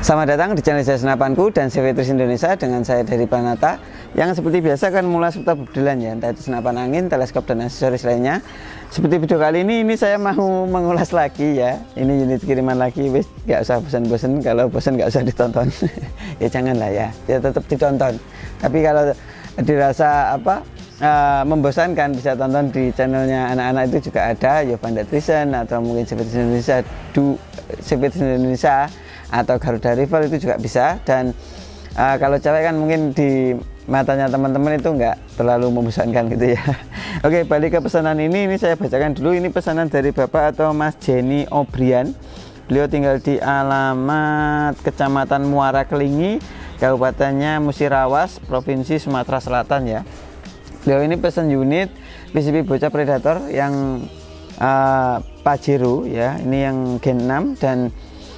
Selamat datang di channel saya Senapanku dan CV Tris Indonesia dengan saya dari Pranata. Yang seperti biasa kan mulai seputar budgelan ya, entah itu senapan angin, teleskop dan aksesoris lainnya. Seperti video kali ini saya mau mengulas lagi ya. Ini unit kiriman lagi, wis nggak usah bosan-bosan. Kalau bosan nggak usah ditonton. Ya janganlah ya tetap ditonton. Tapi kalau dirasa membosankan, bisa tonton di channelnya anak-anak itu juga ada, Yovanda Trisen atau mungkin CV Tris Indonesia, CV Tris Indonesia atau Garuda Rival itu juga bisa. Dan kalau cewek kan mungkin di matanya teman-teman itu nggak terlalu membosankan gitu ya. Oke, balik ke pesanan ini saya bacakan dulu. Ini pesanan dari Bapak atau Mas Jenny Obrian. Beliau tinggal di alamat Kecamatan Muara Kelingi, Kabupatennya Musirawas, Provinsi Sumatera Selatan ya. Beliau ini pesan unit PCP Bocah Predator yang Pajero ya, ini yang Gen 6, dan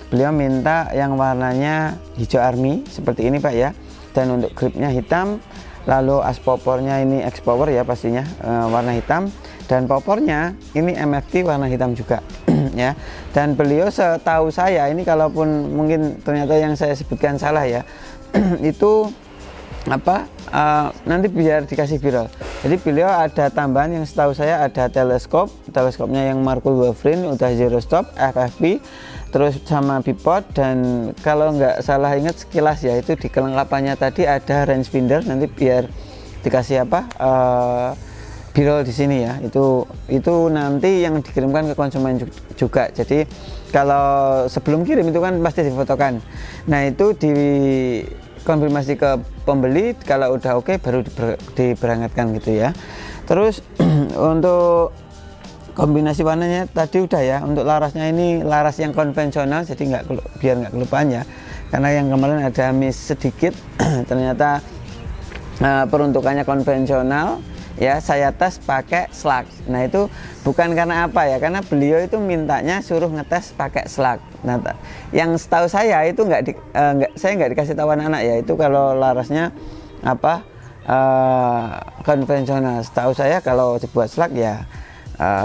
beliau minta yang warnanya hijau army seperti ini Pak ya, dan untuk gripnya hitam, lalu as popornya ini X Power ya pastinya warna hitam, dan popornya ini MFT warna hitam juga ya. Dan beliau setahu saya ini, kalaupun mungkin ternyata yang saya sebutkan salah ya, itu nanti biar dikasih viral. Jadi beliau ada tambahan yang setahu saya ada teleskopnya yang Marco Wavrin udah zero stop FFP, terus sama bipod, dan kalau nggak salah ingat sekilas ya, itu di kelengkapannya tadi ada rangefinder, nanti biar dikasih birol di sini ya. Itu nanti yang dikirimkan ke konsumen juga. Jadi kalau sebelum kirim itu kan pasti difotokan. Nah itu konfirmasi ke pembeli, kalau udah oke baru diberangkatkan gitu ya. Terus untuk kombinasi warnanya tadi udah ya. Untuk larasnya ini laras yang konvensional, jadi biar nggak kelupaan ya, karena yang kemarin ada miss sedikit. Ternyata peruntukannya konvensional ya. Saya tes pakai slug. Nah itu bukan karena apa ya, karena beliau itu mintanya suruh ngetes pakai slug. Nah yang setahu saya itu saya nggak dikasih tahu anak-anak ya, itu kalau larasnya konvensional. Setahu saya kalau dibuat slug ya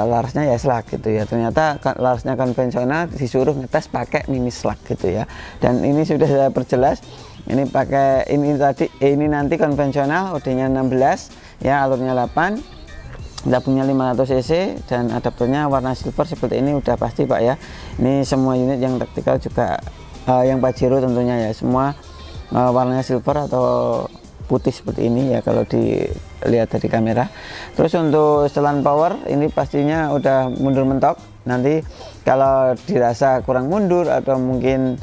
larasnya ya slug gitu ya. Ternyata larasnya konvensional, disuruh ngetes pakai mini slug gitu ya. Dan ini sudah saya perjelas, ini pakai ini nanti konvensional, OD-nya 16 ya, alurnya 8, tabungnya 500 cc, dan adaptornya warna silver seperti ini udah pasti Pak ya. Ini semua unit yang taktikal juga yang Pajero tentunya ya, semua warnanya silver atau putih seperti ini ya kalau dilihat dari kamera. Terus untuk setelan power ini pastinya udah mundur mentok. Nanti kalau dirasa kurang mundur atau mungkin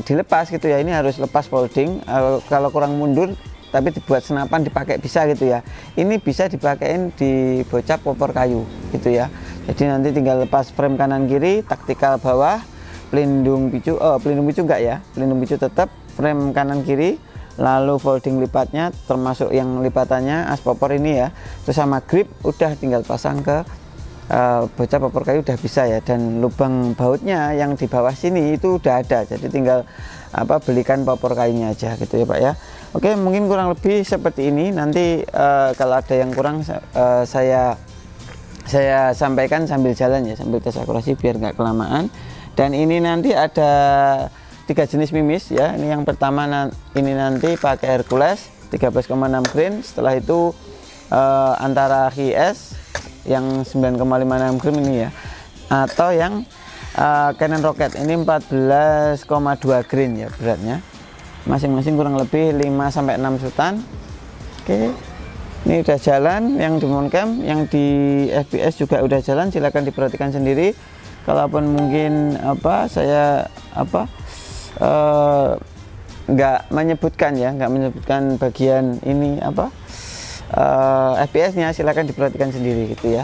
dilepas gitu ya, ini harus lepas folding. Kalau kurang mundur tapi dibuat senapan dipakai bisa gitu ya, ini bisa dipakein di bocap popor kayu gitu ya. Jadi nanti tinggal lepas frame kanan kiri, taktikal bawah, pelindung picu enggak ya, pelindung picu tetap, frame kanan kiri, lalu folding lipatnya termasuk yang lipatannya as popor ini ya, terus sama grip udah tinggal pasang ke bocap popor kayu udah bisa ya. Dan lubang bautnya yang di bawah sini itu udah ada, jadi tinggal belikan popor kayunya aja gitu ya Pak ya. Oke, mungkin kurang lebih seperti ini. Nanti kalau ada yang kurang saya sampaikan sambil jalan ya, sambil tes akurasi biar nggak kelamaan. Dan ini nanti ada 3 jenis mimis ya. Ini yang pertama ini nanti pakai Hercules 13,6 grain. Setelah itu antara HS yang 9,56 grain ini ya, atau yang Canon Rocket ini 14,2 grain ya beratnya. Masing-masing kurang lebih 5-6 sutan. Oke, ini udah jalan yang di Moncam, yang di FPS juga udah jalan. Silahkan diperhatikan sendiri. Kalaupun mungkin saya nggak menyebutkan ya, nggak menyebutkan bagian ini FPS-nya, silahkan diperhatikan sendiri gitu ya.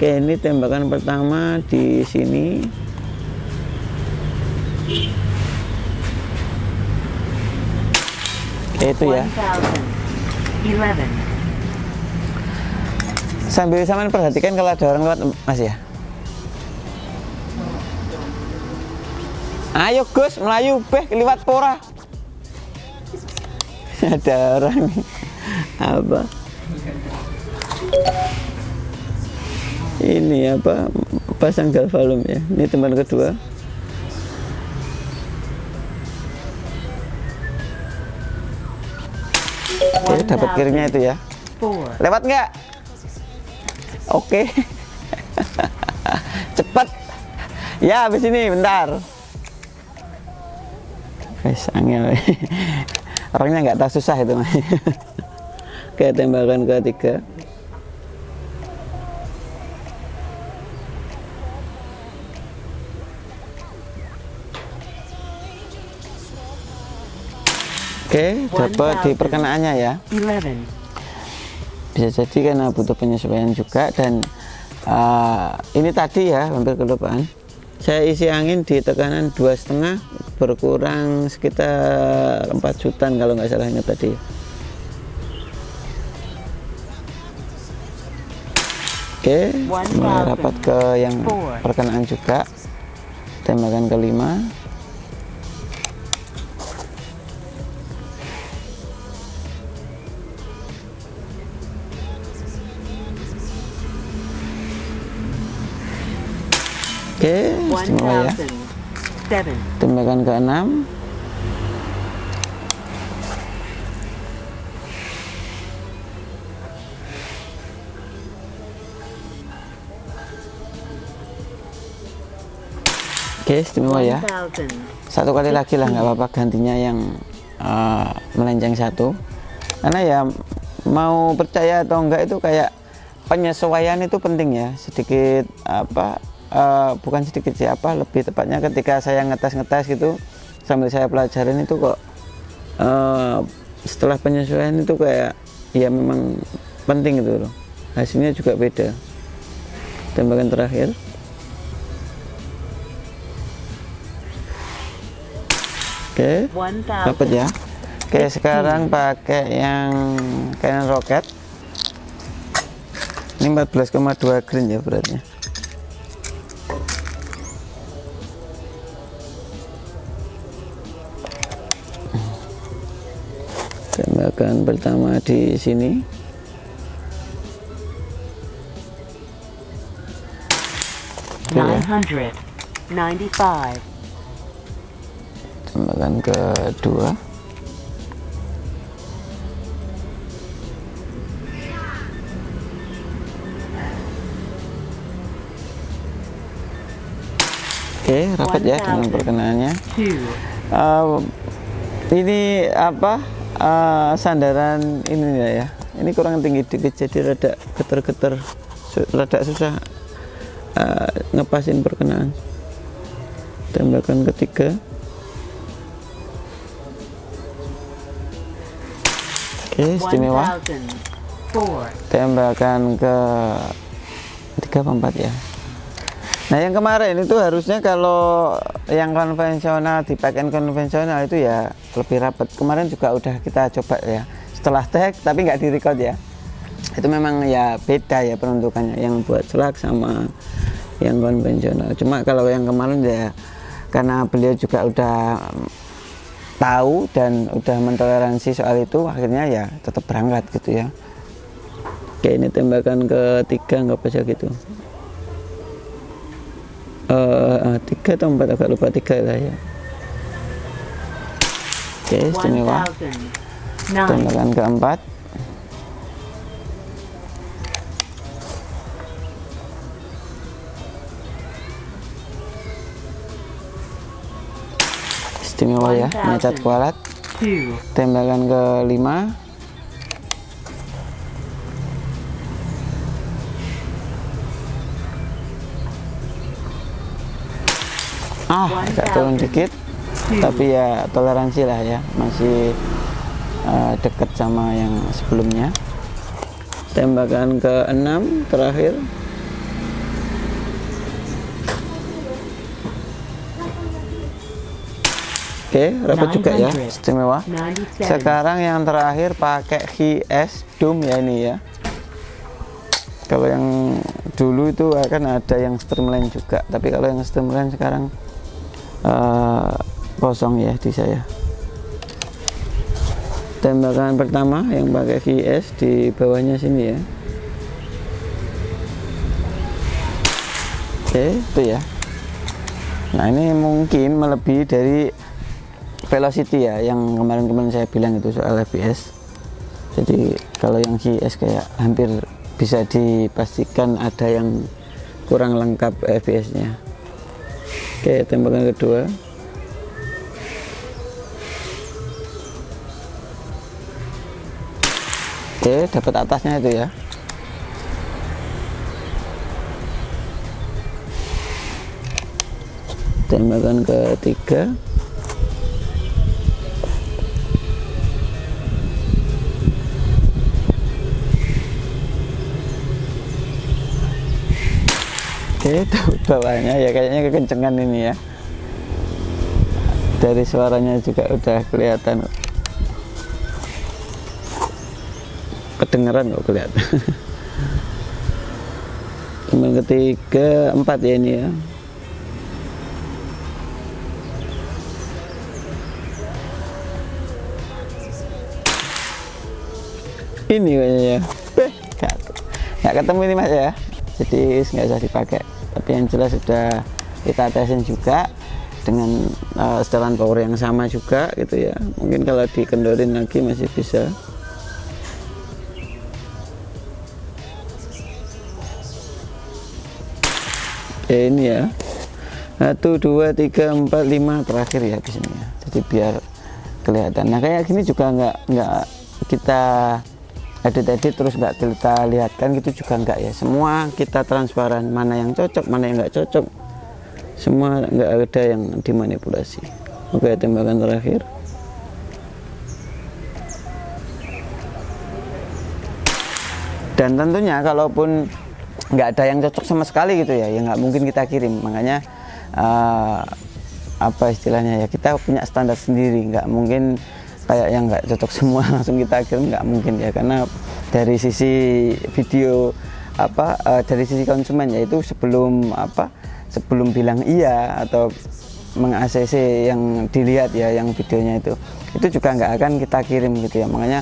Oke, ini tembakan pertama di sini. Itu ya. 1011. Sambil sampean perhatikan kalau ada orang lewat Mas ya. Ayo Gus, melayu beh liwat pora. Ada orang ini pasang galvalum ya. Ini teman kedua. Oke, dapat kirinya itu ya. 4. Lewat nggak? Oke. Cepet. Ya, habis ini bentar. Guys, angel. Orangnya nggak tahu susah itu. Oke, tembakan ketiga. Oke, dapat di perkenaannya ya. 11. Bisa jadi karena butuh penyesuaian juga, dan ini tadi ya hampir kelupaan. Saya isi angin di tekanan 2,5 berkurang sekitar 4 jutaan kalau nggak salah ingat tadi. Oke, mulai rapat ke yang perkenaan juga. Tembakan kelima. Oke, istimewa ya. 7. Tembakan ke-6. Oke, istimewa ya. 1000. Satu kali lagi lah, nggak apa-apa gantinya yang melenceng satu. Karena ya mau percaya atau enggak itu kayak penyesuaian itu penting ya. Sedikit apa, bukan sedikit sih, apa lebih tepatnya ketika saya ngetes gitu sambil saya pelajarin itu kok setelah penyesuaian itu kayak ya memang penting gitu loh, hasilnya juga beda. Tembakan terakhir. Oke, dapat ya. Oke, sekarang pakai yang Canon Rocket. Ini 14,2 grain ya beratnya. Tembakan pertama di sini. Oke, ya. 995. Tembakan kedua. Oke, rapat ya dengan perkenaannya. 2. Ini apa, sandaran ini ya, ini kurang tinggi dikit jadi rada geter-geter, rada susah ngepasin perkenaan. Tembakan ketiga. Oke, istimewa. 1004. Tembakan ke 3 apa 4 ya. Nah, yang kemarin itu harusnya kalau yang konvensional, di pakaian konvensional itu ya lebih rapat. Kemarin juga udah kita coba ya, setelah tag tapi nggak direcord ya. Itu memang ya beda ya peruntukannya, yang buat selak sama yang konvensional. Cuma kalau yang kemarin ya karena beliau juga udah tahu dan udah mentoleransi soal itu, akhirnya ya tetap berangkat gitu ya. Oke, ini tembakan ketiga nggak bisa gitu. 3 atau 4 agak lupa, 3 lah ya. Oke, istimewa. 1009. Tembakan keempat. Istimewa ya, nyecat kualat. 2. Tembakan kelima. Agak turun dikit, tapi ya toleransi lah ya, masih dekat sama yang sebelumnya. Tembakan ke-6 terakhir. Oke, rapat juga ya, istimewa. Sekarang yang terakhir pakai HS Doom ya ini ya. Kalau yang dulu itu akan ada yang streamline juga, tapi kalau yang streamline sekarang kosong ya di saya. Tembakan pertama yang pakai VS di bawahnya sini ya. Oke, itu ya. Nah, ini mungkin melebihi dari velocity ya, yang kemarin-kemarin saya bilang itu soal FPS. Jadi kalau yang HIS kayak hampir bisa dipastikan ada yang kurang lengkap ABS-nya. Oke, tembakan kedua. Oke, dapat atasnya itu ya. Tembakan ketiga. Oke, bawahnya ya kayaknya kekencengan ini ya. Dari suaranya juga udah kelihatan. Kedengeran kok kelihatan. Tembakan ketiga, 4 ya ini ya. Ini kayaknya ya. Nggak ketemu ini mas ya, jadi nggak usah dipakai. Tapi yang jelas sudah kita tesin juga dengan setelan power yang sama juga gitu ya. Mungkin kalau dikendorin lagi masih bisa. Oke, ini ya 1, 2, 3, 4, 5 terakhir ya di sini ya. Jadi biar kelihatan. Nah kayak gini juga nggak kita edit terus nggak kita lihatkan gitu juga enggak ya. Semua kita transparan, mana yang cocok mana yang nggak cocok, semua nggak ada yang dimanipulasi. Oke, tembakan terakhir. Dan tentunya kalaupun nggak ada yang cocok sama sekali gitu ya nggak mungkin kita kirim. Makanya apa istilahnya ya, kita punya standar sendiri, nggak mungkin kayak yang nggak cocok semua langsung kita kirim, nggak mungkin ya. Karena dari sisi video dari sisi konsumen yaitu sebelum bilang iya atau meng-ACC yang dilihat ya, yang videonya itu juga nggak akan kita kirim gitu ya. Makanya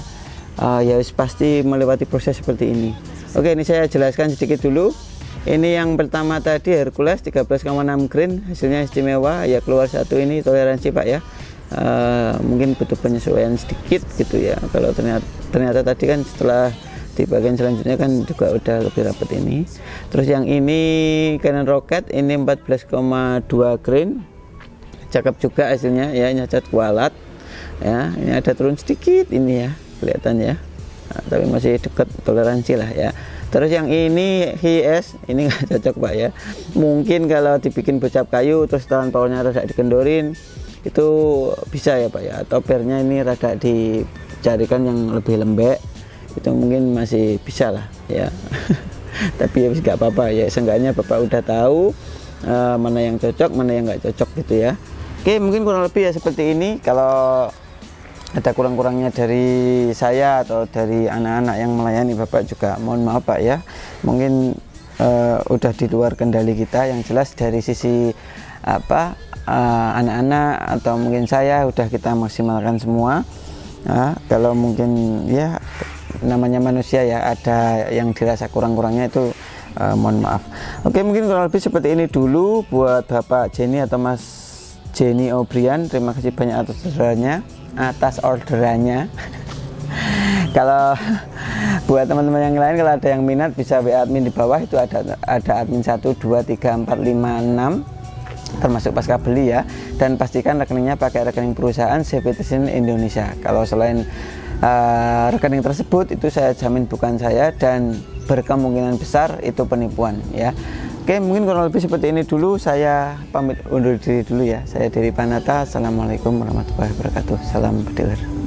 ya pasti melewati proses seperti ini. Oke, ini saya jelaskan sedikit dulu. Ini yang pertama tadi Hercules 13,6 grain, hasilnya istimewa ya, keluar satu ini toleransi Pak ya. Mungkin butuh penyesuaian sedikit gitu ya. Kalau ternyata tadi kan setelah di bagian selanjutnya kan juga udah lebih rapat ini. Terus yang ini Canon Rocket ini 14,2 grain, cakep juga hasilnya ya, nyacat kualat ya. Ini ada turun sedikit ini ya, kelihatan ya. Nah, tapi masih dekat toleransi lah ya. Terus yang ini HIS ini nggak cocok Pak ya. Mungkin kalau dibikin bocap kayu terus tahan powernya rada dikendorin itu bisa ya Pak ya, atau pernya ini rada dicarikan yang lebih lembek, itu mungkin masih bisa lah ya. Tapi ya nggak apa-apa ya, seenggaknya Bapak udah tahu mana yang cocok mana yang nggak cocok gitu ya. Oke, mungkin kurang lebih ya seperti ini. Kalau ada kurang-kurangnya dari saya atau dari anak-anak yang melayani Bapak juga mohon maaf Pak ya. Mungkin udah di luar kendali kita. Yang jelas dari sisi anak-anak atau mungkin saya udah kita maksimalkan semua. Kalau mungkin ya namanya manusia ya, ada yang dirasa kurang-kurangnya itu mohon maaf. Oke, mungkin kurang lebih seperti ini dulu buat Bapak Jenny atau Mas Jenny O'Brien. Terima kasih banyak atas orderannya. Kalau buat teman-teman yang lain, kalau ada yang minat bisa WA admin di bawah, itu ada admin 1, 2, 3, 4, 5, 6 termasuk pasca beli ya. Dan pastikan rekeningnya pakai rekening perusahaan CVTisin Indonesia. Kalau selain rekening tersebut itu saya jamin bukan saya dan berkemungkinan besar itu penipuan ya. Oke, mungkin kurang lebih seperti ini dulu. Saya pamit undur diri dulu ya. Saya Dery Panata. Assalamualaikum warahmatullahi wabarakatuh. Salam bediler.